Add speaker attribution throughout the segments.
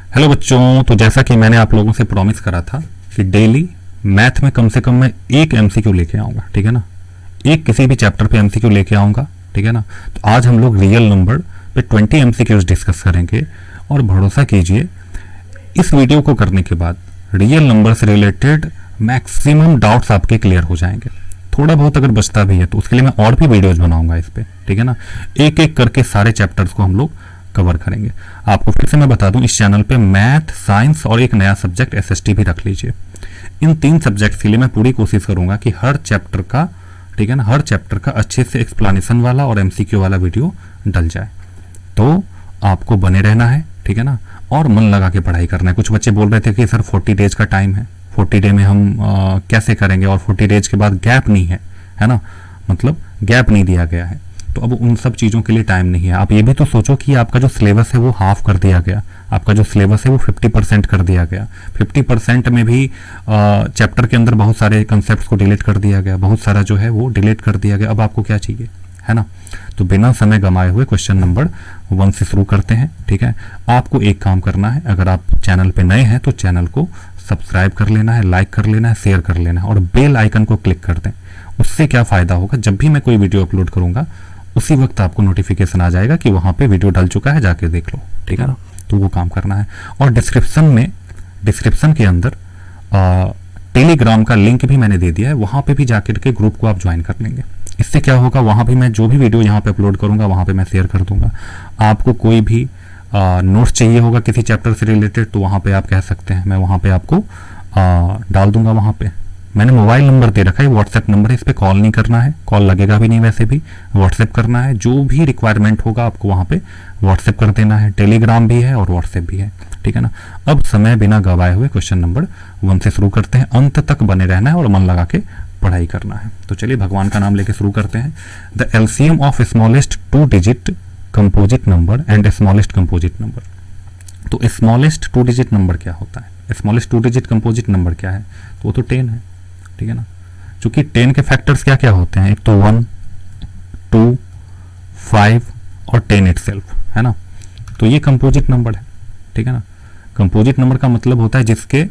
Speaker 1: Hello बच्चों, तो जैसा कि मैंने आप लोगों से प्रॉमिस करा था कि डेली मैथ में कम से कम मैं एक एमसीक्यू लेके आऊँगा, ठीक है ना। एक किसी भी चैप्टर पे एमसीक्यू लेके आऊँगा, ठीक है ना। तो आज हम लोग रियल नंबर पे 20 एमसीक्यूज डिस्कस करेंगे और भरोसा कीजिए इस वीडियो को करने के बाद रियल नंबर से रिलेटेड मैक्सिमम डाउट्स आपके क्लियर हो जाएंगे। थोड़ा बहुत अगर बचता भी है तो उसके लिए मैं और भी वीडियोज बनाऊंगा इस पे, ठीक है ना। एक एक करके सारे चैप्टर्स को हम लोग कवर करेंगे। आपको फिर से मैं बता दूं, इस चैनल पे मैथ, साइंस और एक नया सब्जेक्ट एसएसटी भी रख लीजिए। इन 3 सब्जेक्ट के लिए मैं पूरी कोशिश करूंगा कि हर चैप्टर का, ठीक है ना, हर चैप्टर का अच्छे से एक्सप्लेनेशन वाला और एमसीक्यू वाला वीडियो डल जाए। तो आपको बने रहना है, ठीक है ना, और मन लगा के पढ़ाई करना है। कुछ बच्चे बोल रहे थे कि सर 40 डेज का टाइम है, 40 डे में हम कैसे करेंगे, और 40 डेज के बाद गैप नहीं है ना, मतलब गैप नहीं दिया गया है। तो अब उन सब चीज़ों के लिए टाइम नहीं है। आप ये भी तो सोचो कि आपका जो सिलेबस है वो हाफ कर दिया गया, आपका जो सिलेबस है वो 50% कर दिया गया। 50% में भी चैप्टर के अंदर बहुत सारे कंसेप्ट्स को डिलीट कर दिया गया, बहुत सारा जो है वो डिलीट कर दिया गया। अब आपको क्या चाहिए, है ना। तो बिना समय गंवाए हुए क्वेश्चन नंबर 1 से शुरू करते हैं, ठीक है। आपको एक काम करना है, अगर आप चैनल पे नए हैं तो चैनल को सब्सक्राइब कर लेना है, लाइक कर लेना है, शेयर कर लेना है और बेल आइकन को क्लिक कर दें। उससे क्या फ़ायदा होगा, जब भी मैं कोई वीडियो अपलोड करूंगा उसी वक्त आपको नोटिफिकेशन आ जाएगा कि वहां पे वीडियो डल चुका है, जाके देख लो, ठीक है ना। तो वो काम करना है। और डिस्क्रिप्शन के अंदर टेलीग्राम का लिंक भी मैंने दे दिया है, वहां पे भी जाकर के ग्रुप को आप ज्वाइन कर लेंगे। इससे क्या होगा, वहां भी मैं जो भी वीडियो यहाँ पे अपलोड करूंगा वहां पे मैं शेयर कर दूंगा। आपको कोई भी नोट्स चाहिए होगा किसी चैप्टर से रिलेटेड तो वहां पे आप कह सकते हैं, मैं वहां पे आपको डाल दूंगा। वहां पे मैंने मोबाइल नंबर दे रखा है, व्हाट्सएप नंबर है, इस पर कॉल नहीं करना है, कॉल लगेगा भी नहीं, वैसे भी व्हाट्सएप करना है। जो भी रिक्वायरमेंट होगा आपको वहां पे व्हाट्सएप कर देना है। टेलीग्राम भी है और व्हाट्सएप भी है, ठीक है ना। अब समय बिना गवाए हुए क्वेश्चन नंबर 1 से शुरू करते हैं। अंत तक बने रहना है और मन लगा के पढ़ाई करना है। तो चलिए भगवान का नाम लेके शुरू करते हैं। The LCM of smallest 2 digit composite number and smallest composite number. तो स्मॉलेस्ट 2 डिजिट नंबर क्या होता है, स्मॉलेस्ट 2 डिजिट कंपोजिट नंबर क्या है, तो वो तो 10 है, ठीक है ना। क्योंकि 10 के फैक्टर्स क्या क्या होते हैं, एक तो 1, 2, 5 और 10 इटसेल्फ, है ना। तो ये कंपोजिट नंबर है, ठीक है ना। कंपोजिट नंबर का मतलब होता है जिसके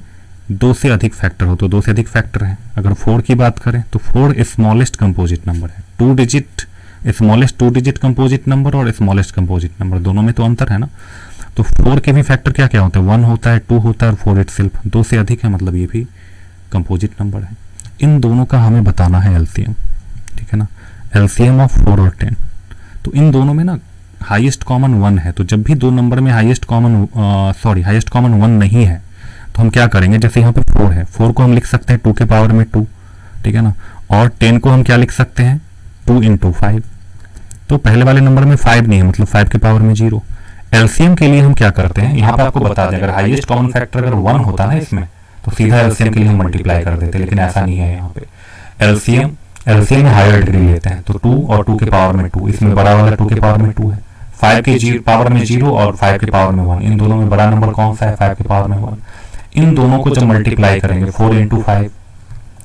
Speaker 1: 2 से अधिक फैक्टर हो, तो 2 से अधिक फैक्टर है। अगर 4 की बात करें तो 4 स्मॉलेस्ट कंपोजिट नंबर है। 2 digit smallest 2 digit composite number और स्मॉलेस्ट कंपोजिट नंबर, दोनों में तो अंतर है ना। तो 4 के भी फैक्टर क्या क्या होते हैं, 1 होता है, 2 होता है और 4 इटसेल्फ। 2 से अधिक है मतलब ये भी कंपोजिट नंबर है। इन दोनों का हमें बताना है एलसीएम, ठीक है ना। एलसीएम ऑफ 4 और 10। तो इन दोनों में ना हाईएस्ट कॉमन 1 है। तो जब भी दो नंबर में हाईएस्ट कॉमन 1 नहीं है तो हम क्या करेंगे, जैसे यहाँ पे 4 है, 4 को हम लिख सकते हैं 2 के पावर में 2, ठीक है ना। और 10 को हम क्या लिख सकते हैं, 2 into 5। तो पहले वाले नंबर में 5 नहीं है, मतलब 5 के पावर में 0। एलसीएम के लिए हम क्या करते हैं, यहाँ पे आपको बता दें, अगर हाईएस्ट कॉमन फैक्टर अगर 1 होता ना इसमें तो सीधा एलसीएम के लिए हम मल्टीप्लाई कर देते, लेकिन ऐसा नहीं है। यहाँ पे एलसीएम में हायर डिग्री लेते हैं, तो 2 और 2 के पावर में 2, इसमें बड़ा वाला 2 के पावर में 2 है। 5 के पावर में 0 और 5 के पावर में 1, इन दोनों में बड़ा नंबर कौन सा है, 5 के पावर में 1। इन दोनों को जब मल्टीप्लाई करेंगे 4 into 5,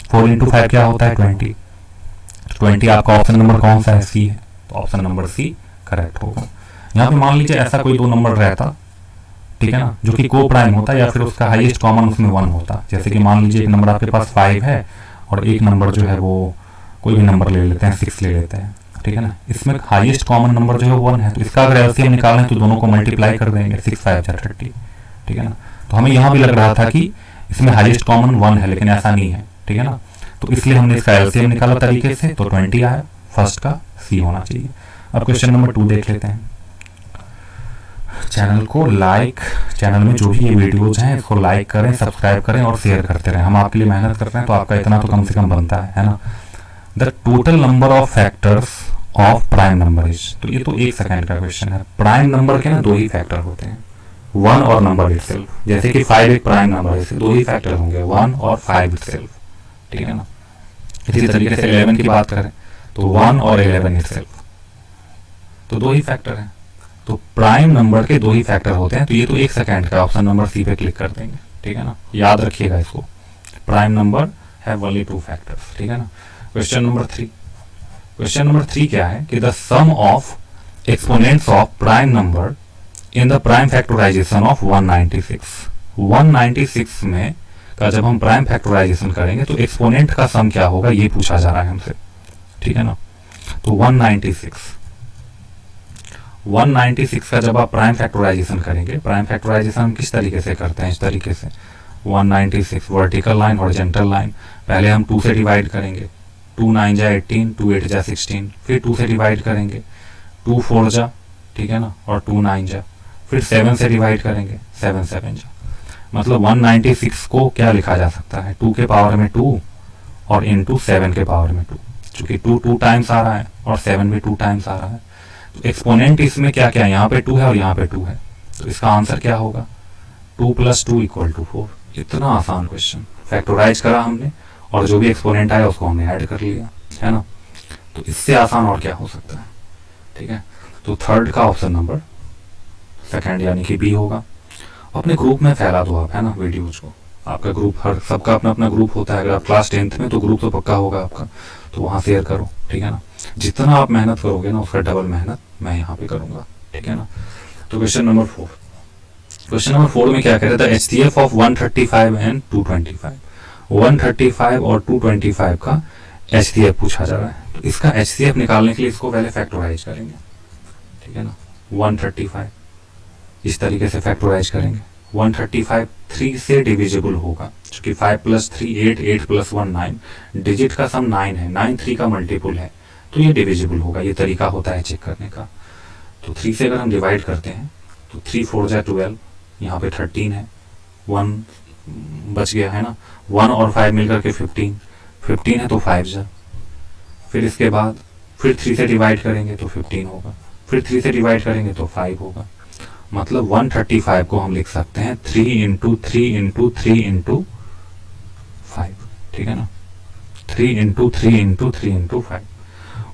Speaker 1: 4 into 5 क्या होता है, 20। 20 आपका ऑप्शन नंबर कौन सा है, सी है, तो ऑप्शन नंबर सी करेक्ट होगा। यहाँ पे मान लीजिए ऐसा कोई 2 नंबर रहता, ठीक है ना, जो कि को प्राइम होता या फिर उसका हाईएस्ट कॉमन उसमें 1 होता। जैसे कि मान लीजिए एक नंबर आपके पास 5 है और एक नंबर जो है वो कोई भी नंबर ले लेते हैं, 6 ले लेते हैं, ठीक है ना। इसमें हाईएस्ट कॉमन नंबर जो है 1 है, तो इसका अगर एलसीएम निकालें तो दोनों को मल्टीप्लाई कर देंगे, 6 5 30, ठीक है ना। तो हमें यहाँ भी लग रहा था कि इसमें हाईएस्ट कॉमन 1 है, लेकिन ऐसा नहीं है, ठीक है ना। तो इसलिए हमने इसका एलसीएम निकाला तरीके से, तो 20 आया, फर्स्ट का सी होना चाहिए। अब क्वेश्चन नंबर 2 देख लेते हैं। चैनल में जो भी ये वीडियोज हैं इसको लाइक करें, सब्सक्राइब करें और शेयर करते रहें। हम आपके लिए मेहनत कर रहे हैं तो आपका इतना तो कम से कम बनता है ना। The total number of factors of prime number is, तो ये तो 1 सेकंड का क्वेश्चन है। प्राइम नंबर के ना 2 ही फैक्टर होते हैं, 1 और नंबर इटसेल्फ। जैसे कि 5 एक प्राइम नंबर है, 2 ही फैक्टर होंगे, 1 और 5 इटसेल्फ, ठीक है ना। इसी तरीके से 11 की बात करें तो 1 और 11 इटसेल्फ, तो 2 ही फैक्टर हैं। तो प्राइम नंबर के 2 ही फैक्टर होते हैं। तो ये तो 1 सेकंड का, ऑप्शन नंबर सी पे क्लिक कर देंगे, ठीक है ना। याद रखिएगा इसको, prime number have only 2 factors, ठीक है ना। क्वेश्चन नंबर 3 क्या है कि the sum of exponents of prime number in the prime factorization of 196 में का जब हम प्राइम फैक्टराइजेशन करेंगे तो एक्सपोनेंट का सम क्या होगा ये पूछा जा रहा है हमसे, ठीक है ना। तो 196 का जब आप प्राइम फैक्टराइजेशन करेंगे, प्राइम फैक्टराइजेशन हम किस तरीके से करते हैं, इस तरीके से 196 वर्टिकल लाइन हॉरिजॉन्टल लाइन, पहले हम 2 से डिवाइड करेंगे, 2 9 जा 18, 2 8 जा 16, फिर 2 से डिवाइड करेंगे, 2 4 जा, ठीक है ना, और 2 9 जा, फिर 7 से डिवाइड करेंगे, 7 7 जा। मतलब 196 को क्या लिखा जा सकता है, 2 के पावर में 2 और इंटू 7 के पावर में 2, चूंकि 2 टाइम्स आ रहा है और 7 भी 2 टाइम्स आ रहा है। तो एक्सपोनेंट इसमें क्या क्या है, यहाँ पे 2 है और यहाँ पे 2 है, तो इसका आंसर क्या होगा, 2 + 2 = 4। इतना आसान क्वेश्चन, फैक्टराइज करा हमने और जो भी एक्सपोनेंट आया उसको हमने ऐड कर लिया, है ना। तो इससे आसान और क्या हो सकता है, ठीक है। तो थर्ड का ऑप्शन नंबर सेकंड यानी कि बी होगा। अपने ग्रुप में फैला दो आप, है ना, वीडियोज को। आपका ग्रुप, हर सबका अपना अपना ग्रुप होता है, अगर आप क्लास 10th में तो ग्रुप तो पक्का होगा आपका, तो वहाँ शेयर करो, ठीक है ना। जितना आप मेहनत करोगे ना उसका डबल मेहनत मैं यहाँ पे करूँगा, ठीक है ना। तो क्वेश्चन नंबर 4 में क्या कह रहा था, HCF ऑफ 135 एंड 225, 135 और 225 का HCF पूछा जा रहा है। तो इसका HCF निकालने के लिए इसको पहले फैक्टराइज करेंगे, ठीक है ना। 135 इस तरीके से फैक्टराइज करेंगे, 135 3 से डिविजिबल होगा, क्योंकि 5 + 3 8, 8 + 1 9, डिजिट का सम 9 है, 9 3 का मल्टीपल है, तो ये डिविजिबल होगा। ये तरीका होता है चेक करने का। तो 3 से अगर हम डिवाइड करते हैं तो 3 4 जा 12, यहाँ पे 13 है, 1 बच गया, है ना, 1 और 5 मिलकर के 15 है, तो 5 जा, फिर इसके बाद फिर 3 से डिवाइड करेंगे तो 15 होगा, फिर 3 से डिवाइड करेंगे तो 5 होगा। मतलब 135 को हम लिख सकते हैं 3 × 3 × 3 × 5, ठीक है ना, 3 × 3 × 3 × 5।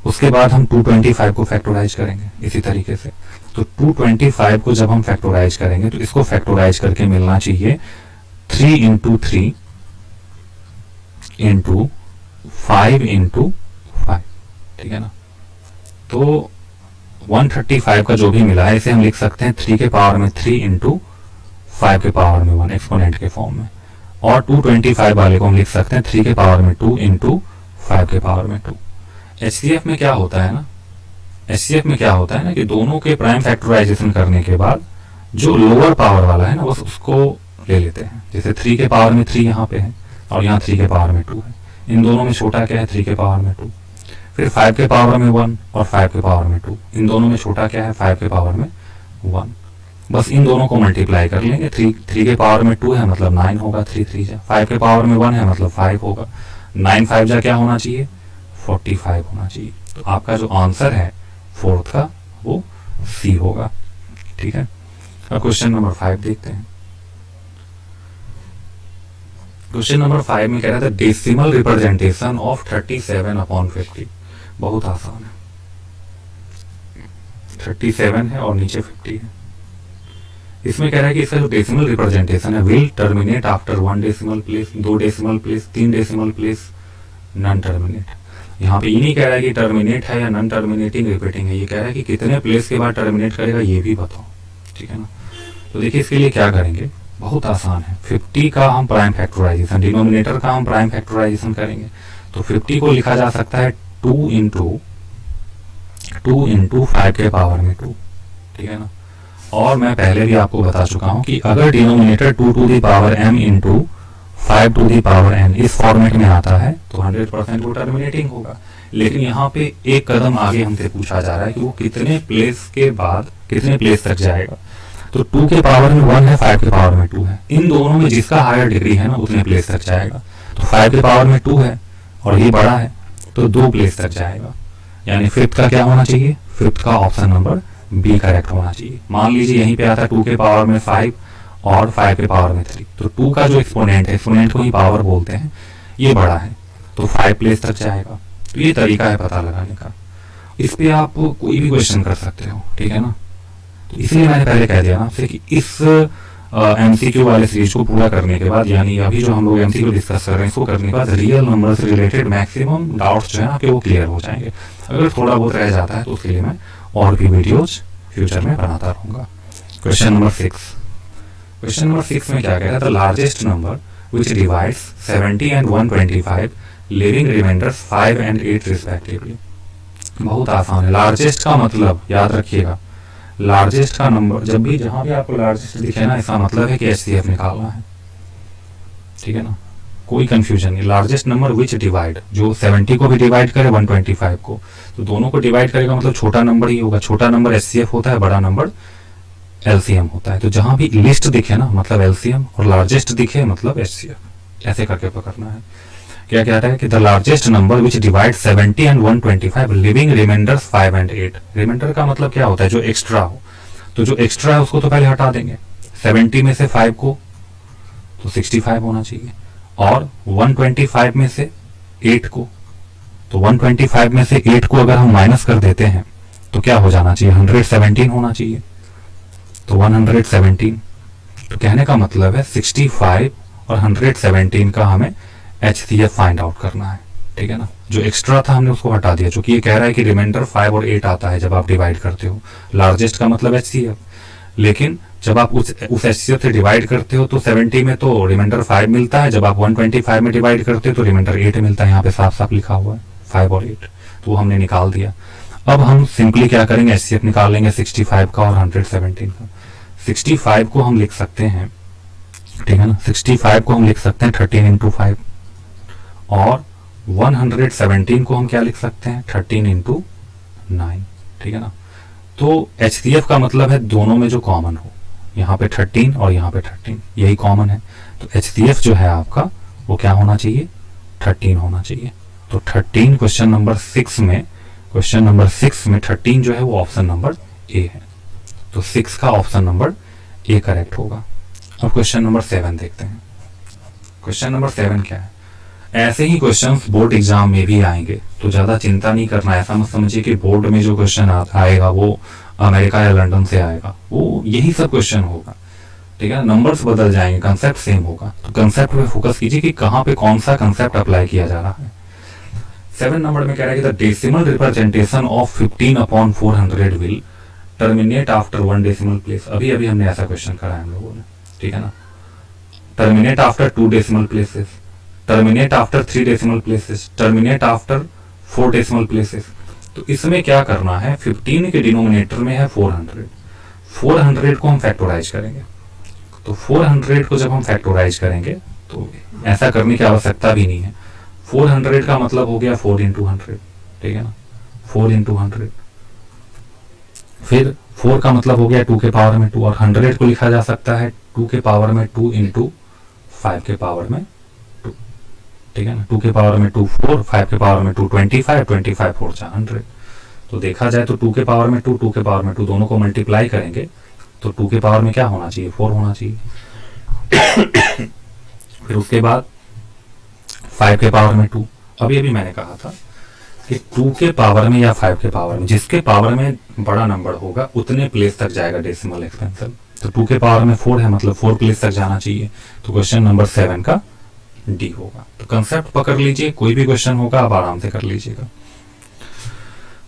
Speaker 1: उसके बाद हम 225 को फैक्टराइज करेंगे इसी तरीके से। तो 225 को जब हम फैक्टराइज करेंगे तो इसको फैक्टराइज करके मिलना चाहिए 3 × 3 × 5 × 5, ठीक है ना। तो 135 का जो भी मिला है इसे हम लिख सकते हैं 3 के पावर में 3 × 5 के पावर में 1 एक्सपोनेंट के फॉर्म में, और 225 वाले को हम लिख सकते हैं 3 के पावर में 2 × 5 के पावर में 2। HCF में क्या होता है ना, कि दोनों के प्राइम फैक्टराइजेशन करने के बाद जो लोअर पावर वाला है ना बस उसको ले लेते हैं। जैसे 3 के पावर में 3 यहाँ पे है और यहाँ 3 के पावर में 2 है, इन दोनों में छोटा क्या है, 3 के पावर में 2। फिर 5 के पावर में 1 और 5 के पावर में 2, इन दोनों में छोटा क्या है, 5 के पावर में 1। बस इन दोनों को मल्टीप्लाई कर लेंगे, 3 के पावर में 2 है मतलब 9 होगा, 3 3 जा, 5 के पावर में 1 है मतलब 5 होगा, 9 5 जा क्या होना चाहिए, 45 होना चाहिए। तो आपका जो आंसर है फोर्थ का वो सी होगा, ठीक है। अब क्वेश्चन नंबर 5 देखते हैं। क्वेश्चन नंबर 5 में कह रहा था डेसिमल रिप्रेजेंटेशन ऑफ 37/50। बहुत आसान है, 37 है और नीचे 50 है। इसमें कह रहा है कि इसका जो डेसिमल रिप्रेजेंटेशन है will terminate after 1 decimal place, 2 decimal place, 3 decimal place, non terminate. यहाँ पे ये नहीं कह रहा है कि टर्मिनेट है या नॉन टर्मिनेटिंग रिपीटिंग है, ये कह रहा है कि कितने प्लेस के बाद टर्मिनेट करेगा ये भी बताओ, ठीक है ना। तो देखिए इसके लिए क्या करेंगे, बहुत आसान है। 50 का हम प्राइम फैक्टराइजेशन, डिनोमिनेटर का हम प्राइम फैक्टराइजेशन करेंगे तो 50 को लिखा जा सकता है 2 × 5 के पावर में 2, ठीक है ना। और मैं पहले भी आपको बता चुका हूं कि अगर denominator 2 to the power m × 5 to the power n इस फॉर्मेट में आता है तो 100% वो टर्मिनेटिंग होगा। लेकिन यहाँ पे एक कदम आगे हमसे पूछा जा रहा है कि वो कितने प्लेस के बाद कितने प्लेस तक जाएगा। तो 2 के पावर में 1 है, 5 के पावर में 2 है, इन दोनों में जिसका हायर डिग्री है ना उतने प्लेस तक जाएगा। तो 5 के पावर में 2 है और ये बड़ा है तो 2 प्लेस तक जाएगा, यानी 5th का क्या होना चाहिए, 5th का ऑप्शन नंबर बी करेक्ट होना चाहिए। मान लीजिए यहीं पे आता है 2 के पावर में 5 और 5 के पावर में 3, तो 2 का जो एक्सपोनेंट है, एक्सपोनेंट को ही पावर बोलते हैं, ये बड़ा है तो 5 प्लेस तक जाएगा। तो ये तरीका है पता लगाने का, इस पे आप कोई भी क्वेश्चन कर सकते हो, ठीक है ना। तो इसलिए मैंने पहले कह दिया ना आपसे कि इस एमसीक्यू वाले सीरीज को पूरा करने के बाद, यानी अभी जो हम लोग एमसीक्यू डिस्कस कर रहे हैं इसको करने के बाद रियल नंबर से रिलेटेड मैक्सिमम डाउट्स जो है आपके वो क्लियर हो जाएंगे। अगर थोड़ा बहुत रह जाता है तो उसके लिए मैं और भी वीडियोज फ्यूचर में बनाता रहूँगा। Question number 6। क्वेश्चन नंबर 6 में क्या कह रहा है, the largest number which divides 70 and 125 leaving remainders 5 and 8 respectively. बहुत आसान है। लार्जेस्ट का मतलब याद रखिएगा, लार्जेस्ट का नंबर जब भी जहां भी आपको लार्जेस्ट दिखे ना, इसका मतलब है कि एचसीएफ निकालना है, ठीक है ना, कोई कंफ्यूजन नहीं। लार्जेस्ट नंबर विच डिवाइड, जो 70 को भी डिवाइड करे 125 को, तो दोनों को डिवाइड करेगा मतलब छोटा नंबर ही होगा। छोटा नंबर एचसीएफ होता है, बड़ा नंबर एलसीएम होता है। तो जहां भी लिस्ट दिखे ना मतलब एलसीएम, और लार्जेस्ट दिखे मतलब एचसीएफ, ऐसे करके पकड़ना है। क्या कह रहा है कि the largest number which divide 70 and 125 leaving remainders 5 and 8। Remainder का मतलब क्या होता है, जो एक्स्ट्रा हो। तो जो एक्स्ट्रा है उसको तो पहले हटा देंगे। 70 में से 5 को तो 65 होना चाहिए, और 125 में से 8 को, तो 125 में से 8 को अगर हम माइनस कर देते हैं तो क्या हो जाना चाहिए, 117 होना चाहिए। तो 117, तो कहने का मतलब है 65 और 117 का हमें एचसीएफ फाइंड आउट करना है, ठीक है ना। जो एक्स्ट्रा था हमने उसको हटा दिया, क्योंकि ये कह रहा है कि रिमाइंडर 5 और 8 आता है जब आप डिवाइड करते हो। लार्जेस्ट का मतलब एचसीएफ, लेकिन जब आप उस एचसीएफ से डिवाइड करते हो तो 70 में तो रिमाइंडर 5 मिलता है, जब आप 125 में डिवाइड करते हो तो रिमाइंडर 8 मिलता है। यहाँ पे साफ साफ लिखा हुआ है 5 और 8, तो वो हमने निकाल दिया। अब हम सिंपली क्या करेंगे, एचसीएफ निकाल लेंगे 65 का और 117 का। 65 को हम लिख सकते हैं, ठीक है ना, 65 को हम लिख सकते हैं 13 इंटू 5, और 117 को हम क्या लिख सकते हैं, 13 इंटू 9, ठीक है ना। तो एचसीएफ का मतलब है दोनों में जो कॉमन हो, यहाँ पे 13 और यहाँ पे 13, यही कॉमन है। तो एचसीएफ जो है आपका वो क्या होना चाहिए, 13 होना चाहिए। तो 13 क्वेश्चन नंबर 6 में, क्वेश्चन नंबर 6 में 13 जो है वो ऑप्शन नंबर ए है। तो 6 का ऑप्शन नंबर ए करेक्ट होगा। अब क्वेश्चन नंबर 7 देखते हैं। क्वेश्चन नंबर 7 क्या है, ऐसे ही क्वेश्चंस बोर्ड एग्जाम में भी आएंगे, तो ज्यादा चिंता नहीं करना। ऐसा मत समझिए कि बोर्ड में जो क्वेश्चन आएगा वो अमेरिका या लंदन से आएगा, वो यही सब क्वेश्चन होगा, ठीक है। नंबर्स बदल जाएंगे, कंसेप्ट सेम होगा। तो कंसेप्ट पे फोकस कीजिए कि कहाँ पे कौन सा कंसेप्ट अप्लाई किया जा रहा है। 7 नंबर में कह रहा है कि the decimal representation of 15/400 will terminate after 1 decimal place. अभी अभी हमने ऐसा क्वेश्चन करा है हम लोगों ने, ठीक है ना। Terminate after 2 decimal places, terminate after 3 decimal places, terminate after 4 decimal places. तो इसमें क्या करना है, 15 के डिनोमिनेटर में है 400, 400 को हम फैक्टोराइज करेंगे। तो 400 को जब हम फैक्टोराइज करेंगे तो ऐसा करने की आवश्यकता भी नहीं है। 400 का मतलब हो गया 4 इंटू 100, ठीक है ना, 4 इंटू 100। फिर 4 का मतलब हो गया 2 के पावर में 2, और 100 को लिखा जा सकता है 2 के पावर में 2 इंटू 5 के पावर में 2, ठीक है ना। 2 के पावर में 2 4, 5 के पावर में 2 25, 25 4 जा 100। तो देखा जाए तो 2 के पावर में 2, 2 के पावर में 2, दोनों को मल्टीप्लाई करेंगे तो 2 के पावर में क्या होना चाहिए, 4 होना चाहिए। फिर उसके बाद 5 के पावर में 2, अभी अभी मैंने कहा था कि 2 के पावर में या 5 के पावर में, जिसके पावर में बड़ा नंबर होगा उतने प्लेस तक जाएगा डेसिमल एक्सपेंशन। तो 2 के पावर में 4 है, मतलब 4 प्लेस तक जाना चाहिए। तो क्वेश्चन नंबर 7 का डी होगा। तो कंसेप्ट पकड़ लीजिए, कोई भी क्वेश्चन होगा आप आराम से कर लीजिएगा।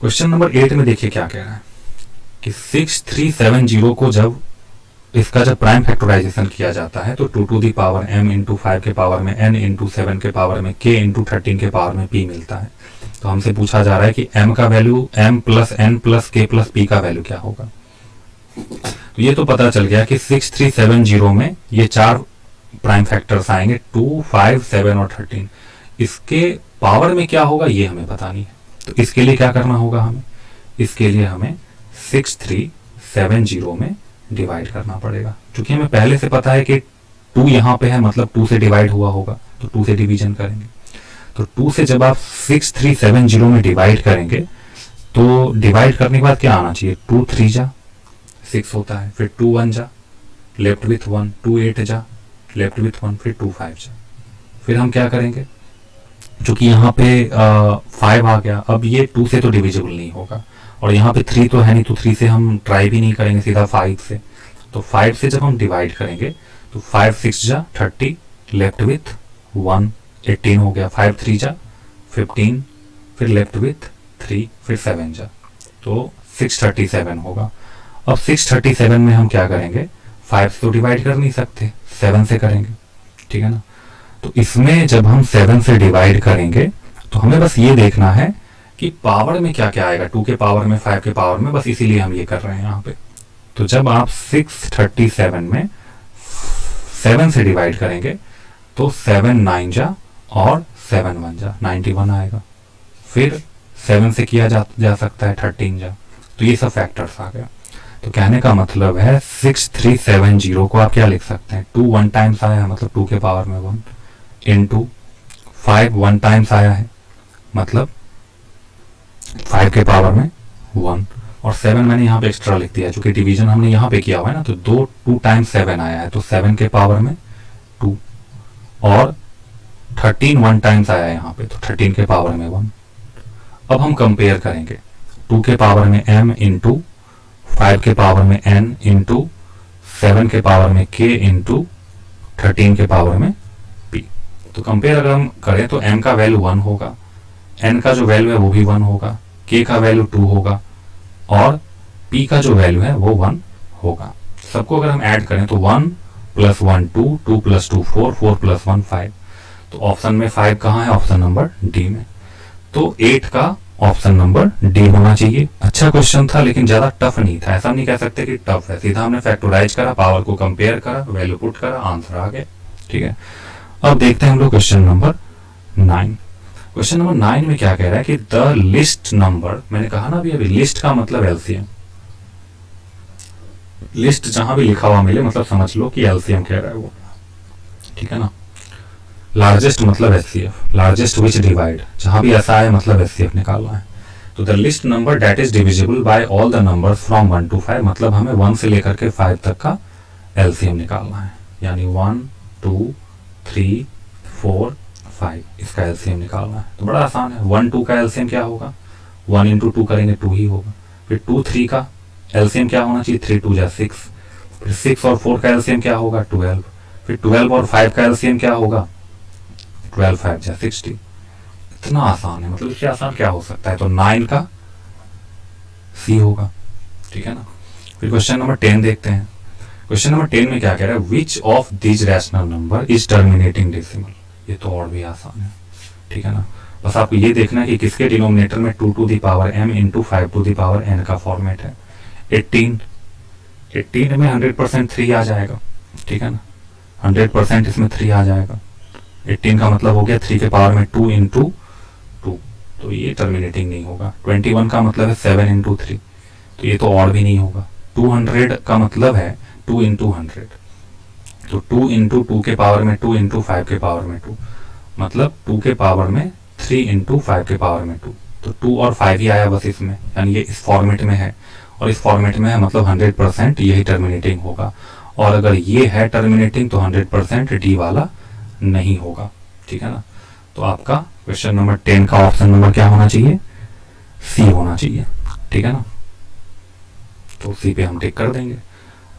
Speaker 1: क्वेश्चन नंबर 8 में देखिए क्या कह रहा है कि 6370 को जब इसका जब प्राइम फैक्टराइजेशन किया जाता है तो 2 to the power m into 5 के पावर में n इंटू 7 के पावर में k इंटू 13 के पावर में p मिलता है। तो हमसे पूछा जा रहा है कि m का value m plus n plus k plus p का वैल्यू क्या होगा। तो ये तो पता चल गया कि 6370 में ये 4 प्राइम फैक्टर्स आएंगे, 2, 5, 7 और 13। इसके पावर में क्या होगा ये हमें पता नहीं है। तो इसके लिए क्या करना होगा हमें, इसके लिए हमें 6370 में डिवाइड करना पड़ेगा। क्योंकि हमें पहले से पता है कि 2 यहाँ पे है, मतलब 2 से डिवाइड हुआ होगा, तो 2 से डिवीजन करेंगे। तो 2 से जब आप 6370 में डिवाइड करेंगे तो डिवाइड करने के बाद क्या आना चाहिए, 2 3 जा 6 होता है, फिर 2 1 जा लेफ्ट विथ 1, 2 8 जा लेफ्ट विथ 1, फिर 2 5 जा। फिर हम क्या करेंगे, क्योंकि यहाँ पे 5 आ गया, अब ये 2 से तो डिविजिबल नहीं होगा, और यहाँ पे 3 तो है नहीं, तो 3 से हम ट्राई भी नहीं करेंगे, सीधा 5 से। तो 5 से जब हम डिवाइड करेंगे तो 5 6 जा 30 लेफ्ट विथ 1 18 हो गया, 5 3 जा 15, फिर लेफ्ट विथ 3, फिर 7 जा, तो 637 होगा। अब 637 में हम क्या करेंगे, 5 से तो डिवाइड कर नहीं सकते, 7 से करेंगे, ठीक है ना। तो इसमें जब हम 7 से डिवाइड करेंगे तो हमें बस ये देखना है कि पावर में क्या क्या आएगा, 2 के पावर में, 5 के पावर में, बस इसीलिए हम ये कर रहे हैं यहाँ पे। तो जब आप 637 में 7 से डिवाइड करेंगे तो 7 9 जा और 7 1 जा 91 आएगा। फिर 7 से किया जा सकता है 13 जा। तो ये सब फैक्टर्स आ गया। तो कहने का मतलब है 6370 को आप क्या लिख सकते हैं, 2 1 टाइम्स आया है मतलब 2 के पावर में 1, इनटू 5 1 टाइम्स आया है मतलब 5 के पावर में 1, और 7 मैंने यहाँ पे एक्स्ट्रा लिख दिया क्योंकि डिवीजन हमने यहाँ पे किया हुआ है ना। तो 2 टाइम्स 7 आया है तो 7 के पावर में 2, और 13 1 टाइम्स आया है यहाँ पे तो 13 के पावर में 1। अब हम कंपेयर करेंगे 2 के पावर में m इंटू 5 के पावर में n इंटू 7 के पावर में k इंटू 13 के पावर में p। तो कंपेयर अगर हम करें तो m का वैल्यू 1 होगा, n का जो वैल्यू है वो भी 1 होगा, k का वैल्यू 2 होगा और p का जो वैल्यू है वो 1 होगा। सबको अगर हम ऐड करें तो 1 + 1 2, 2 + 2 4, 4 + 1 5। तो ऑप्शन में 5 कहाँ है, ऑप्शन नंबर डी में। तो 8 का ऑप्शन नंबर डी होना चाहिए। अच्छा क्वेश्चन था लेकिन ज्यादा टफ नहीं था, ऐसा नहीं कह सकते कि टफ है। सीधा हमने फैक्टराइज करा, पावर को कंपेयर करा, वैल्यू पुट करा, आंसर आ गया, ठीक है। अब देखते हैं हम लोग क्वेश्चन नंबर 9। क्वेश्चन नंबर 9 में क्या कह रहा है कि द लिस्ट नंबर, मैंने कहा ना अभी लिस्ट का मतलब एलसीएम, लिस्ट जहां भी लिखा हुआ मिले मतलब समझ लो कि एलसीएम कह रहा है वो, ठीक है ना। लार्जेस्ट मतलब एचसीएफ, लार्जेस्ट विच डिवाइड, जहां भी ऐसा है मतलब एचसीएफ निकालना है। तो the list number that is divisible by all the numbers from 1 to 5, मतलब हमें 1 से लेकर के 5 तक का एलसीएम निकालना है, यानी 1 2 3 4 5 इसका एलसीएम निकालना है। तो बड़ा आसान है, 1 2 का एलसीएम क्या होगा, 1 × 2 करेंगे 2 ही होगा। फिर 2 3 का एलसीएम क्या होना चाहिए, 3 2 जा 6। फिर 6 और 4 का एलसीएम क्या होगा, 12। फिर 12 और 5 का एलसीएम क्या होगा, 12 5 जा 60। इतना आसान है, मतलब इससे आसान क्या हो सकता है। तो 9 का सी होगा, ठीक है ना। फिर क्वेश्चन नंबर 10 देखते हैं। क्वेश्चन नंबर 10 में क्या कह रहा है, which of these rational number is terminating decimal. ये तो और भी आसान है, ठीक है ना। बस आपको ये देखना है कि किसके डिनोमिनेटर में 2 to the power m into 5 to the power n का फॉर्मेट है। 18 में 100% 3 आ जाएगा, ठीक है ना, 100% इसमें 3 आ जाएगा। 18 का मतलब हो गया 3 के पावर में 2 × 2, तो ये टर्मिनेटिंग नहीं होगा। 21 का मतलब है 7 × 3, तो ये तो और भी नहीं होगा। 200 का मतलब है 2 × 100, तो 2 × 2 के पावर में 2 × 5 के पावर में 2, मतलब 2 के पावर में 3 × 5 के पावर में 2। तो 2 और 5 ही आया बस इसमें, यानी ये इस फॉर्मेट में है और इस फॉर्मेट में है, मतलब 100% यही टर्मिनेटिंग होगा। और अगर ये है टर्मिनेटिंग तो 100% डी वाला नहीं होगा, ठीक है ना। तो आपका क्वेश्चन नंबर 10 का ऑप्शन नंबर क्या होना चाहिए, सी होना चाहिए, ठीक है ना। तो सी पे हम टिक कर देंगे।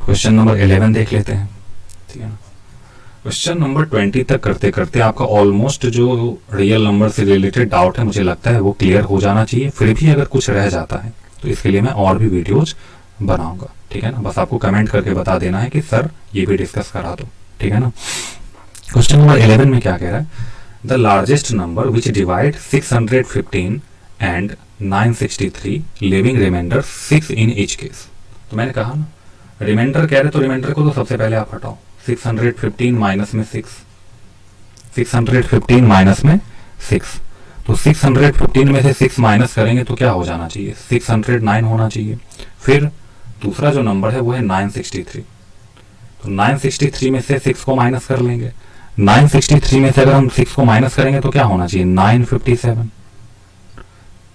Speaker 1: क्वेश्चन नंबर 11 देख लेते हैं, ठीक है ना। क्वेश्चन नंबर 20 तक करते करते आपका ऑलमोस्ट जो रियल नंबर से रिलेटेड डाउट है मुझे लगता है वो क्लियर हो जाना चाहिए। फिर भी अगर कुछ रह जाता है तो इसके लिए मैं और भी वीडियोज बनाऊंगा, ठीक है ना। बस आपको कमेंट करके बता देना है कि सर ये भी डिस्कस करा दो, ठीक है ना। क्वेश्चन नंबर 11 में क्या कह रहा है, the largest number which divide 615 and 963 leaving remainder 6 in each case. तो मैंने कहा ना रिमाइंडर कह रहे तो रिमाइंडर को तो सबसे पहले आप हटाओ। 615 माइनस में 6, 615 माइनस में 6, तो 615 में से 6 माइनस करेंगे तो क्या हो जाना चाहिए, 609 होना चाहिए। फिर दूसरा जो नंबर है वो है 963, तो 963 में से 6 को माइनस कर लेंगे। 963 में से अगर हम 6 को माइनस करेंगे तो क्या होना चाहिए, 957।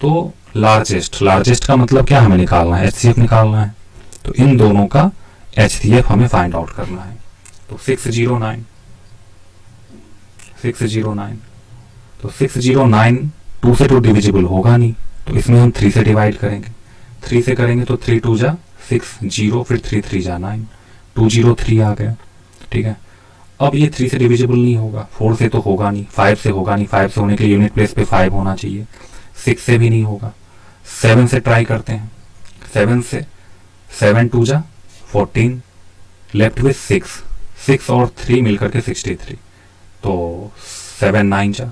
Speaker 1: तो लार्जेस्ट का मतलब क्या हमें निकालना है, एचसीएफ निकालना है। तो इन दोनों का एचसीएफ हमें फाइंड आउट करना है। तो 609, तो 609 2 से तो डिविजिबल होगा नहीं, तो इसमें हम 3 से डिवाइड करेंगे। 3 से करेंगे तो 3 2 जा 6 0, फिर 3 3 जा 9, 203 आ गया, ठीक है। अब ये 3 से डिविजिबल नहीं होगा, 4 से तो होगा नहीं, 5 से होगा नहीं, 5 से होने के लिए यूनिट प्लेस पे 5 होना चाहिए, 6 से भी नहीं होगा। 7 से ट्राई करते हैं, 7 2 जा 14, लेफ्ट विथ 6 और 3 मिलकर के 63, तो 7 9 जा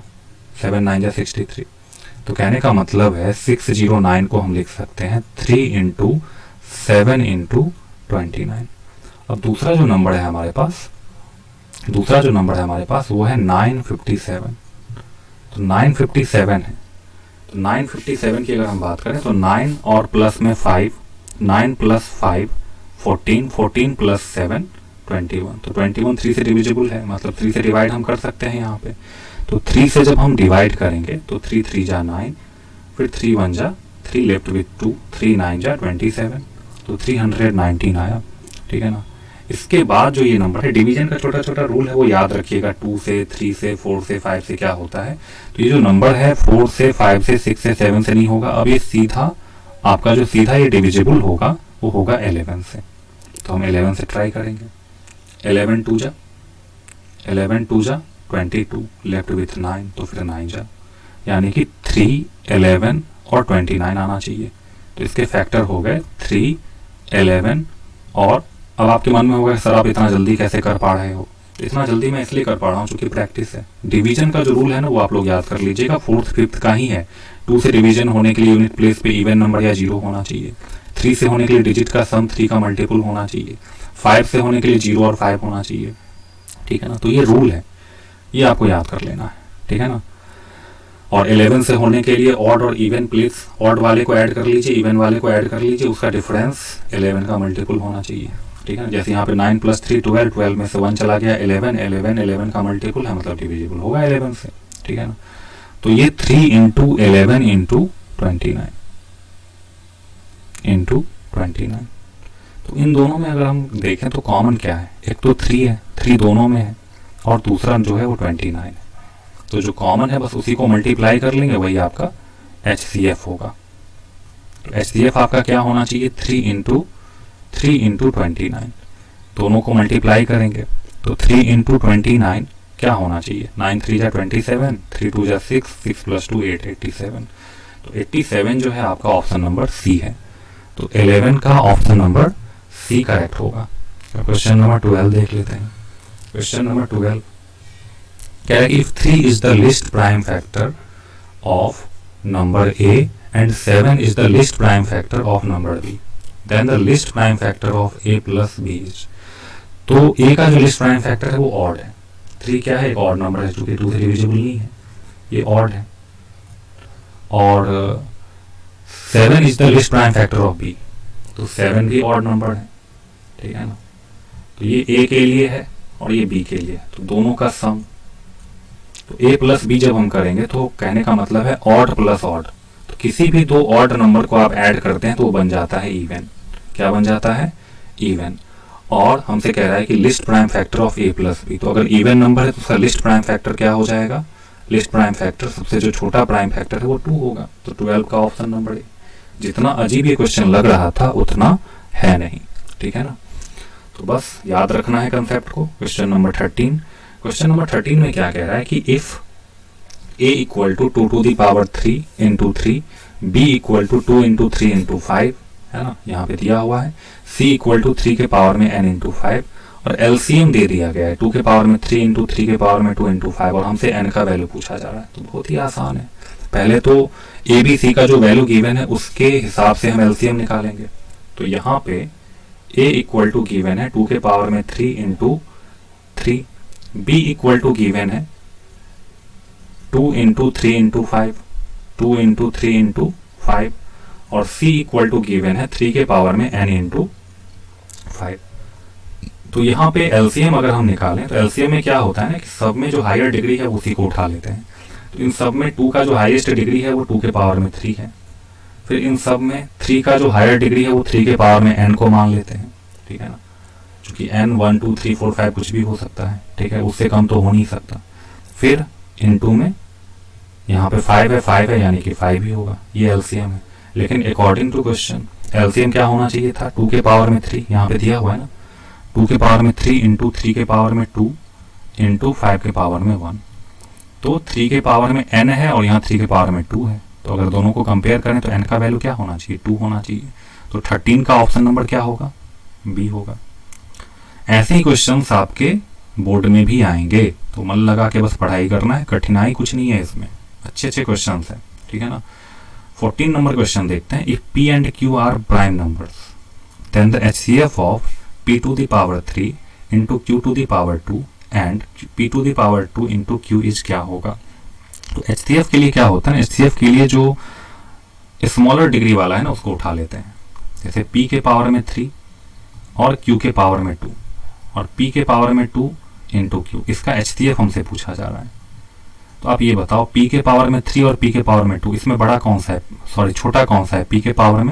Speaker 1: 63। तो कहने का मतलब है 609 को हम लिख सकते हैं 3 इंटू 7 इंटू 29। अब दूसरा जो नंबर है हमारे पास वो है 957। तो 957 है, तो 957 की अगर हम बात करें तो 9 और प्लस में 5, 9 प्लस 5 14, 14 प्लस 7 21। तो 21 3 से डिविजिबल है, मतलब 3 से डिवाइड हम कर सकते हैं यहाँ पे। तो 3 से जब हम डिवाइड करेंगे तो 3 3 जा 9, फिर 3 1 जा 3, लेफ्ट विथ 2, 3 9 जा 27, तो 319 आया, ठीक है ना। इसके बाद जो ये नंबर है, डिवीजन का छोटा छोटा रूल है वो याद रखिएगा, 2 से 3 से 4 से 5 से क्या होता है। तो ये जो नंबर है 4 से 5 से 6 से 7 से नहीं होगा, अब ये सीधा आपका जो सीधा ये डिविजिबल होगा वो होगा 11 से। तो हम 11 से ट्राई करेंगे। 11 2 जा 22, लेफ्ट विथ 9, तो फिर 9 जा, यानी कि 3 11 और 29 आना चाहिए। तो इसके फैक्टर हो गए 3 11 और अब आपके मन में होगा सर आप इतना जल्दी कैसे कर पा रहे हो। इतना जल्दी मैं इसलिए कर पा रहा हूँ क्योंकि प्रैक्टिस है। डिवीजन का जो रूल है ना वो आप लोग याद कर लीजिएगा, 4th 5th का ही है। 2 से डिवीजन होने के लिए यूनिट प्लेस पे इवन नंबर या 0 होना चाहिए। 3 से होने के लिए डिजिट का सम 3 का मल्टीपल होना चाहिए। 5 से होने के लिए 0 और 5 होना चाहिए, ठीक है ना। तो ये रूल है, ये आपको याद कर लेना है, ठीक है ना। और 11 से होने के लिए ऑड और इवन प्लेस, ऑड वाले को ऐड कर लीजिए, इवन वाले को ऐड कर लीजिए, उसका डिफरेंस 11 का मल्टीपल होना चाहिए, ठीक है ना। जैसे यहाँ पे 9 प्लस 3 12, 12 में से 1 चला गया 11, 11 11 का मल्टीपल है, मतलब डिविजिबल होगा 11 से, ठीक है ना। तो ये 3 इंटू 11 इंटू 29 इंटू 29। तो इन दोनों में अगर हम देखें तो कॉमन क्या है, एक तो 3 है, 3 दोनों में है, और दूसरा जो है वो 29 है। तो जो कॉमन है बस उसी को मल्टीप्लाई कर लेंगे, वही आपका HCF होगा। तो HCF आपका क्या होना चाहिए, 3 इंटू 29, दोनों को मल्टीप्लाई करेंगे तो 3 इंटू 29 क्या होना चाहिए, 9 3 जा 27, 3 2 जा 6, 6 प्लस 2 8, 87। तो 87 जो है आपका ऑप्शन नंबर सी है। तो 11 का ऑप्शन नंबर सी करेक्ट होगा। तो क्वेश्चन नंबर 12 देख लेते हैं। क्वेश्चन नंबर 12 क्या है, if 3 is the least prime factor of number A and 7 is the least prime factor of number B, then the least prime factor of A plus B is. तो A का जो list prime factor है वो odd है, 3 क्या है, एक odd number है, चूंकि 2 से डिविजिबल नहीं है, ये ऑड है। और 7 is the least prime factor of B, तो 7 भी ऑड नंबर है, ठीक है ना। तो ये A के लिए है और ये B के लिए, तो दोनों का सम। तो A प्लस B जब हम करेंगे तो कहने का मतलब है ऑड प्लस ऑड, तो किसी भी दो ऑड नंबर को आप ऐड करते हैं तो वो बन जाता है इवन। क्या बन जाता है, इवन। और हमसे कह रहा है कि list prime factor of A plus B, तो अगर इवन नंबर है तो उसका लिस्ट प्राइम फैक्टर क्या हो जाएगा, लिस्ट प्राइम फैक्टर सबसे जो छोटा प्राइम फैक्टर है वो 2 होगा। तो 12 का ऑप्शन नंबर ए। जितना अजीब ये क्वेश्चन लग रहा था उतना है नहीं, ठीक है ना। तो बस याद रखना है कंसेप्ट को। क्वेश्चन नंबर 13, क्वेश्चन नंबर 13 में क्या कह रहा है कि if A equal to 2 to the power 3 into 3, B equal to 2 into 3 into 5, है ना, यहाँ पे दिया हुआ है। C इक्वल टू 3 के पावर में n इंटू 5, और LCM दे दिया गया है 2 के पावर में 3 इंटू 3 के पावर में 2 इंटू 5, और हमसे n का वैल्यू पूछा जा रहा है। तो बहुत ही आसान है, पहले तो ABC का जो वैल्यू गिवन है उसके हिसाब से हम LCM निकालेंगे। तो यहाँ पे A इक्वल टू गिवन है 2 के पावर में 3 into 3, B equal to given है 2 इंटू 3 इंटू 5, 2 इंटू 3 इंटू 5, और C इक्वल टू गिवन है 3 के पावर में n इंटू 5। तो यहाँ पे LCM अगर हम निकालें तो LCM में क्या होता है ना कि सब में जो हायर डिग्री है उसी को उठा लेते हैं। तो इन सब में 2 का जो हाईएस्ट डिग्री है वो 2 के पावर में 3 है। फिर इन सब में 3 का जो हायर डिग्री है वो 3 के पावर में n को मान लेते हैं, ठीक है ना, क्योंकि n 1 2 3 4 5 कुछ भी हो सकता है, ठीक है, उससे कम तो हो नहीं सकता। फिर इन 2 में यहाँ पे 5 है यानी कि 5 ही होगा, ये LCM है। लेकिन अकॉर्डिंग टू क्वेश्चन LCM क्या होना चाहिए था, 2 के पावर में 3, यहाँ पे दिया हुआ है ना, 2 के पावर में 3 इंटू 3 के पावर में 2 इंटू 5 के पावर में 1। तो 3 के पावर में n है और यहाँ 3 के पावर में 2 है। तो अगर दोनों को कंपेयर करें तो n का वैल्यू क्या होना चाहिए, 2 होना चाहिए। तो 13 का ऑप्शन नंबर क्या होगा? बी होगा। ऐसे ही क्वेश्चंस आपके बोर्ड में भी आएंगे, तो मन लगा के बस पढ़ाई करना है, कठिनाई कुछ नहीं है इसमें, अच्छे अच्छे क्वेश्चंस हैं, ठीक है ना। 14 नंबर क्वेश्चन देखते हैं। If P and Q are prime numbers then the HCF of p to the power 3 into q to the power 2 and p to the power 2 into q is क्या होगा? तो HCF के लिए क्या होता है ना, HCF के लिए जो स्मॉलर डिग्री वाला है ना उसको उठा लेते हैं, जैसे p के पावर में 3 और q के पावर में 2 और p के पावर में 2 इंटू q, इसका HCF हमसे पूछा जा रहा है। तो आप ये बताओ p के पावर में 3 और p के पावर में 2, इसमें बड़ा कौन सा है, सॉरी छोटा कौन सा है? p के पावर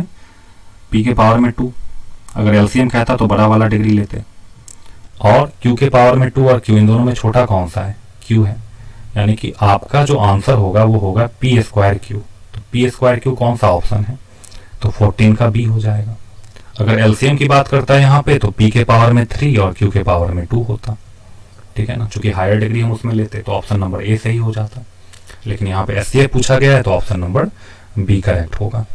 Speaker 1: में 2। अगर एलसीएम कहता तो बड़ा वाला डिग्री लेते। और q के पावर में 2 और q, इन दोनों में छोटा कौन सा है? q है। यानी कि आपका जो आंसर होगा वो होगा p स्क्वायर q। तो p स्क्वायर q कौन सा ऑप्शन है? तो 14 का b हो जाएगा। अगर एलसीएम की बात करता है यहाँ पे तो p के पावर में 3 और q के पावर में 2 होता, ठीक है ना। चूंकि हायर डिग्री हम उसमें लेते तो ऑप्शन नंबर ए सही हो जाता, लेकिन यहाँ पे HCF पूछा गया है तो ऑप्शन नंबर बी करेक्ट होगा।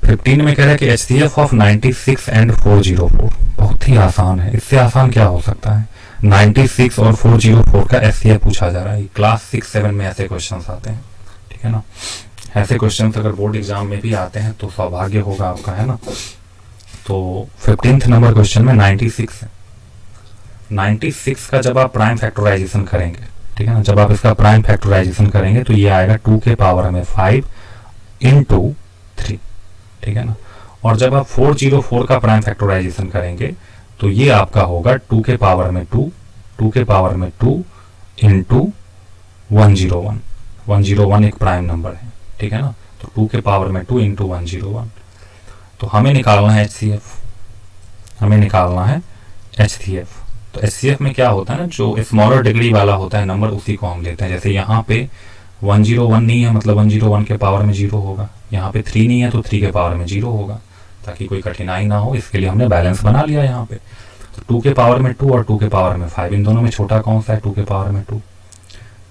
Speaker 1: 15 में कह रहा है कि HCF ऑफ 96 एंड 404, बहुत ही आसान है, इससे आसान क्या हो सकता है? 96 और 404 का HCF पूछा जा रहा है। क्लास 6-7 में ऐसे क्वेश्चंस आते हैं, ठीक है ना। ऐसे क्वेश्चंस अगर बोर्ड एग्जाम में भी आते हैं तो सौभाग्य होगा आपका, है ना। तो 15th नंबर क्वेश्चन में 96 है। 96 का जब आप प्राइम फैक्टराइजेशन करेंगे, ठीक है ना, जब आप इसका प्राइम फैक्टराइजेशन करेंगे तो ये आएगा 2 के पावर में 5 इंटू 3, ठीक है ना। और जब आप 404 का प्राइम फैक्टराइजेशन करेंगे तो ये आपका होगा 2 के पावर में 2 इंटू 101। 101 एक प्राइम नंबर है, ठीक है ना। तो 2 के पावर में 2 इंटू 101। तो हमें निकालना है HCF। तो HCF में क्या होता है ना, जो स्मॉलर डिग्री वाला होता है नंबर उसी को हम लेते हैं। जैसे यहाँ पे 101 नहीं है, मतलब 101 के पावर में 0 होगा। यहाँ पे 3 नहीं है तो 3 के पावर में 0 होगा, ताकि कोई कठिनाई ना हो, इसके लिए हमने बैलेंस बना लिया यहाँ पे। तो 2 के पावर में 2 और 2 के पावर में 5, इन दोनों में छोटा कौन सा है? 2 के पावर में 2।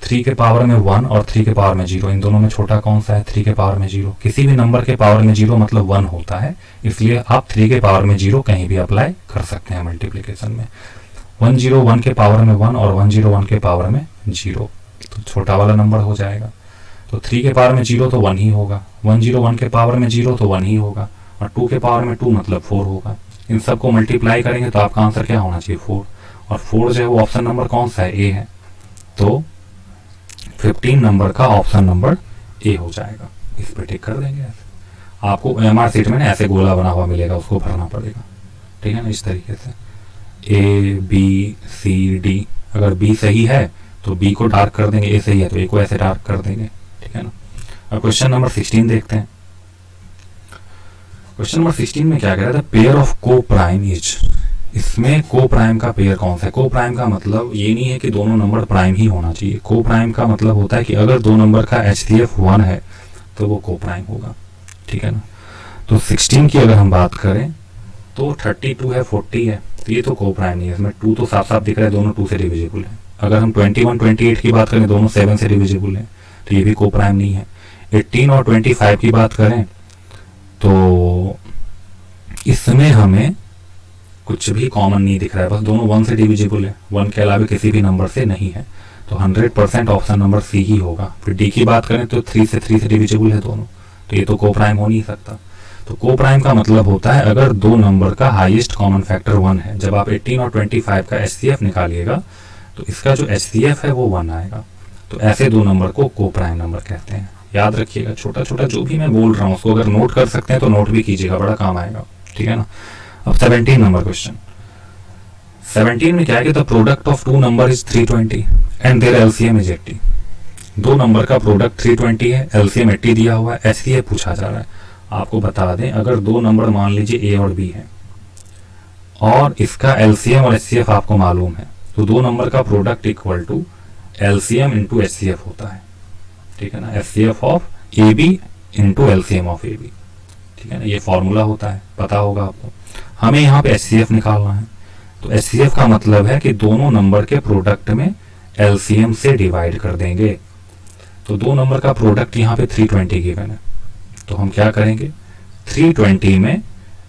Speaker 1: 3 के पावर में 1 और 3 के पावर में 0, इन दोनों में छोटा कौन सा है? 3 के पावर में 0। किसी भी नंबर के पावर में 0 मतलब 1 होता है, इसलिए आप 3 के पावर में 0 कहीं भी अप्लाई कर सकते हैं मल्टीप्लीकेशन में। 101 के पावर में 1 और 101 के पावर में 0, तो छोटा वाला नंबर हो जाएगा। तो 3 के पावर में 0 तो 1 ही होगा, 101 के पावर में 0 तो 1 ही होगा, और 2 के पावर में 2 मतलब 4 होगा। इन सबको मल्टीप्लाई करेंगे तो आपका आंसर क्या होना चाहिए? 4। और 4 जो है वो ऑप्शन नंबर कौन सा है? ए है। तो 15 नंबर का ऑप्शन नंबर ए हो जाएगा। इस पे टिक कर देंगे। आपको MR सीट में ना ऐसे गोला बना हुआ मिलेगा, उसको भरना पड़ेगा, ठीक है ना, इस तरीके से ABCD। अगर B सही है तो B को डार्क कर देंगे, A सही है तो A को ऐसे डार्क कर देंगे, ठीक है ना। अब क्वेश्चन नंबर 16 देखते हैं। क्वेश्चन नंबर 16 में क्या कह रहा था? पेयर ऑफ को प्राइम इज। इसमें को प्राइम का पेयर कौन सा है? को प्राइम का मतलब ये नहीं है कि दोनों नंबर प्राइम ही होना चाहिए। को प्राइम का मतलब होता है कि अगर दो नंबर का HCF 1 है तो वो को प्राइम होगा, ठीक है ना। तो 16 की अगर हम बात करें तो 32 है, 40 है, तो ये तो को प्राइम नहीं है। इसमें 2 तो साफ साफ दिख रहा है, दोनों 2 से डिविजिबल है। अगर हम 21 28 की बात करें, दोनों 7 से डिविजिबल है, तो ये भी को प्राइम नहीं है। 18 और 25 की बात करें तो इसमें हमें कुछ भी कॉमन नहीं दिख रहा है, बस दोनों 1 से डिविजिबल है, 1 के अलावा किसी भी नंबर से नहीं है। तो 100% ऑप्शन नंबर सी ही होगा। फिर डी की बात करें तो 3 से डिविजिबल है दोनों, तो ये तो को प्राइम हो नहीं सकता। तो को प्राइम का मतलब होता है अगर दो नंबर का हाईएस्ट कॉमन फैक्टर 1 है। जब आप 18 और 25 का HCF निकालिएगा तो इसका जो HCF है वो 1 आएगा। तो ऐसे दो नंबर को प्राइम नंबर कहते हैं। याद रखिएगा, छोटा छोटा जो भी मैं बोल रहा हूँ उसको अगर नोट कर सकते हैं तो नोट भी कीजिएगा, बड़ा काम आएगा, ठीक है ना। अब 17 नंबर क्वेश्चन। 17 में क्या है कि the product of two number is 320 and their LCM is 80। दो नंबर का प्रोडक्ट 320 है, एलसीएम 80 दिया हुआ है, HCF पूछा जा रहा है। आपको बता दें अगर दो नंबर मान लीजिए A और B है और इसका LCM और HCF आपको मालूम है, तो दो नंबर का product equal to LCM into HCF होता है, ठीक है ना। HCF of AB into LCM of AB, ठीक है ना, ये फॉर्मूला होता है, पता होगा आपको। हमें यहाँ पे HCF निकालना है, तो HCF का मतलब है कि दोनों नंबर के प्रोडक्ट में LCM से डिवाइड कर देंगे। तो दो नंबर का प्रोडक्ट यहाँ पे 320 गिवन है, तो हम क्या करेंगे 320 में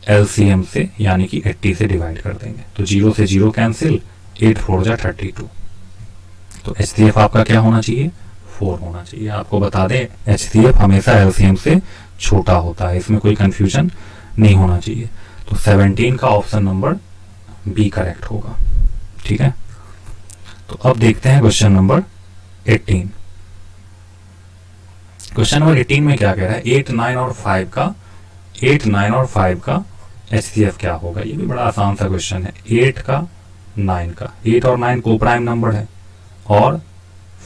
Speaker 1: एलसीएम से यानी कि 80 से डिवाइड कर देंगे। तो 0 से 0 कैंसिल, 8 4 जा 32। तो एचसीएफ आपका क्या होना चाहिए? 4 होना चाहिए। आपको बता दें एचसीएफ हमेशा एलसीएम से छोटा होता है, इसमें कोई कंफ्यूजन नहीं होना चाहिए। तो 17 का ऑप्शन नंबर बी करेक्ट होगा। ठीक है, तो अब देखते हैं क्वेश्चन नंबर 18। क्वेश्चन नंबर 18 में क्या कह रहा है? 8 9 और 5 का एचसीएफ क्या होगा? ये भी बड़ा आसान सा क्वेश्चन है। 8 का 9 का, 8 और 9 को प्राइम नंबर है, और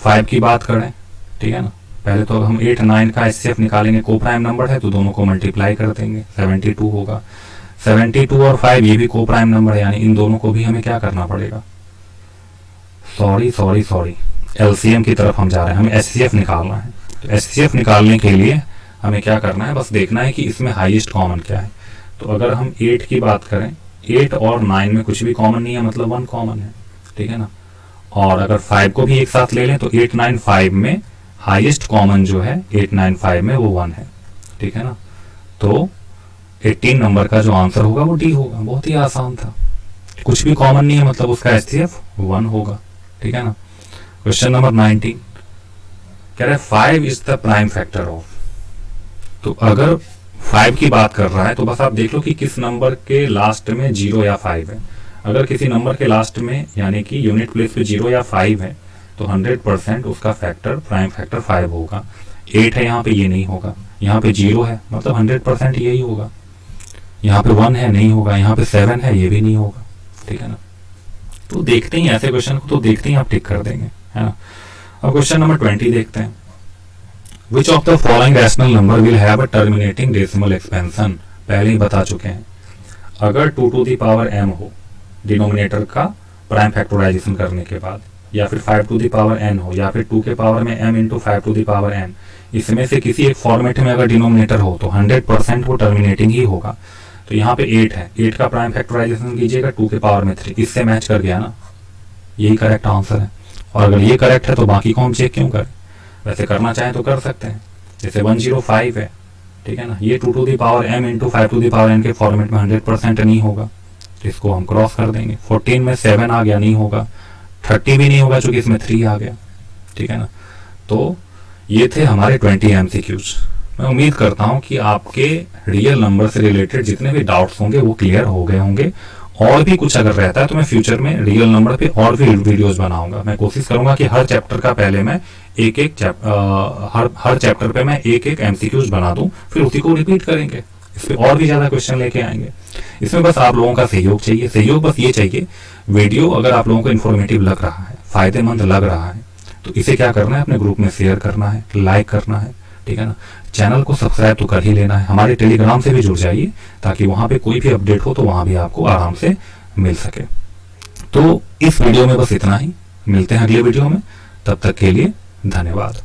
Speaker 1: 5 की बात करें, ठीक है ना, पहले तो हम 8 9 का एचसीएफ निकालेंगे, को प्राइम नंबर है तो दोनों को मल्टीप्लाई कर देंगे, 72 होगा। 72 और 5 ये भी को प्राइम नंबर है, यानी इन दोनों को भी हमें क्या करना पड़ेगा? सॉरी, एलसीएम की तरफ हम जा रहे हैं, हमें एचसीएफ निकालना है। तो एचसीएफ निकालने के लिए हमें क्या करना है? बस देखना है कि इसमें हाईएस्ट कॉमन क्या है। तो अगर हम 8 की बात करें, 8 और 9 में कुछ भी कॉमन नहीं है, मतलब 1 कॉमन है, ठीक है ना। और अगर 5 को भी एक साथ ले लें तो 8 9 5 में हाईएस्ट कॉमन जो है 8 9 5 में वो 1 है, ठीक है ना। तो 18 नंबर का जो आंसर होगा वो डी होगा। बहुत ही आसान था, कुछ भी कॉमन नहीं है, मतलब उसका एचसीएफ 1 होगा, ठीक है ना। क्वेश्चन नंबर 19 कह रहा है 5 is the prime factor of. तो अगर 5 की बात कर रहा है तो बस आप देख लो कि किस नंबर के लास्ट में 0 या 5 है। अगर किसी नंबर के लास्ट में यानी कि यूनिट प्लेस पे 0 या 5 है तो 100% उसका फैक्टर प्राइम फैक्टर 5 होगा। 8 है यहाँ पे, ये नहीं होगा। यहाँ पे 0 है, मतलब 100% यही होगा। यहाँ पे 1 है, नहीं होगा। यहाँ पे 7 है, ये भी नहीं होगा, ठीक है ना। तो देखते ही ऐसे क्वेश्चन को तो देखते ही आप टिक कर देंगे, है ना। अब क्वेश्चन नंबर 20 देखते हैं। Which of the following rational number will have a terminating decimal expansion? पहले ही बता चुके हैं। अगर 2 टू द पावर m हो डिनोमिनेटर का प्राइम फैक्टराइजेशन करने के बाद, या फिर 5 टू द पावर n हो, या फिर 2 के पावर में m into 5 to the power n, इसमें से किसी एक फॉर्मेट में अगर डिनोमिनेटर हो तो 100% वो टर्मिनेटिंग ही होगा। तो यहाँ पे 8 है, 8 का प्राइम फैक्टराइजेशन कीजिएगा 2 के पावर में 3, इससे मैच कर गया ना, यही करेक्ट आंसर है। और अगर ये करेक्ट है तो बाकी को हम चेक क्यों करें? वैसे करना चाहें तो कर सकते हैं। जैसे 105 है, ठीक है ना, ये 2 to the power m into 5 to the power n के फॉर्मेट में 100% नहीं होगा, तो इसको हम क्रॉस कर देंगे। 14 में 7 आ गया, नहीं होगा। 30 भी नहीं होगा चूंकि इसमें 3 आ गया, ठीक है ना। तो ये थे हमारे 20 MCQs। मैं उम्मीद करता हूं कि आपके रियल नंबर से रिलेटेड जितने भी डाउट्स होंगे वो क्लियर हो गए होंगे। और भी कुछ अगर रहता है तो मैं फ्यूचर में रियल नंबर पे और भी वीडियोस बनाऊंगा। मैं कोशिश करूंगा कि हर चैप्टर का पहले मैं हर चैप्टर पे मैं एक MCQs बना दूं, फिर उसी को रिपीट करेंगे। इस पे और भी ज्यादा क्वेश्चन लेके आएंगे। इसमें बस आप लोगों का सहयोग चाहिए। सहयोग बस ये चाहिए, वीडियो अगर आप लोगों को इन्फॉर्मेटिव लग रहा है, फायदेमंद लग रहा है, तो इसे क्या करना है? अपने ग्रुप में शेयर करना है, लाइक करना है, ठीक है ना। चैनल को सब्सक्राइब तो कर ही लेना है। हमारे टेलीग्राम से भी जुड़ जाइए ताकि वहां पे कोई भी अपडेट हो तो वहां भी आपको आराम से मिल सके। तो इस वीडियो में बस इतना ही, मिलते हैं अगले वीडियो में, तब तक के लिए धन्यवाद।